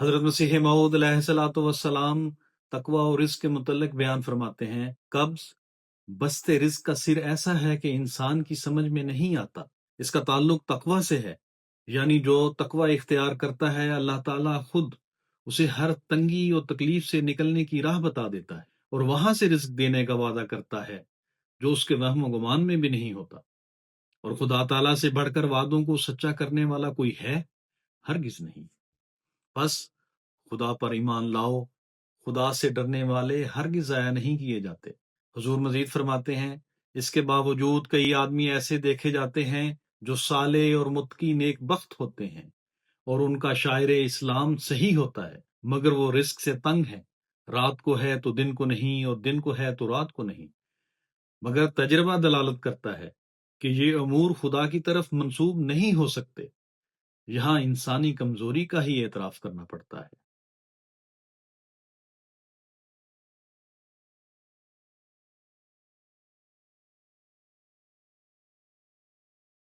حضرت مسیح موعود علیہ الصلوۃ والسلام تقوی اور رزق کے متعلق بیان فرماتے ہیں، قبض بسط رزق کا سر ایسا ہے کہ انسان کی سمجھ میں نہیں آتا۔ اس کا تعلق تقوی سے ہے، یعنی جو تقوی اختیار کرتا ہے اللہ تعالیٰ خود اسے ہر تنگی اور تکلیف سے نکلنے کی راہ بتا دیتا ہے اور وہاں سے رزق دینے کا وعدہ کرتا ہے جو اس کے وہم و گمان میں بھی نہیں ہوتا۔ اور خدا تعالیٰ سے بڑھ کر وعدوں کو سچا کرنے والا کوئی ہے؟ ہرگز نہیں۔ بس خدا پر ایمان لاؤ، خدا سے ڈرنے والے ہرگز ضائع نہیں کیے جاتے۔ حضور مزید فرماتے ہیں، اس کے باوجود کئی آدمی ایسے دیکھے جاتے ہیں جو صالح اور متقی نیک بخت ہوتے ہیں اور ان کا شاعر اسلام صحیح ہوتا ہے، مگر وہ رزق سے تنگ ہیں۔ رات کو ہے تو دن کو نہیں، اور دن کو ہے تو رات کو نہیں۔ مگر تجربہ دلالت کرتا ہے کہ یہ امور خدا کی طرف منسوب نہیں ہو سکتے، یہاں انسانی کمزوری کا ہی اعتراف کرنا پڑتا ہے۔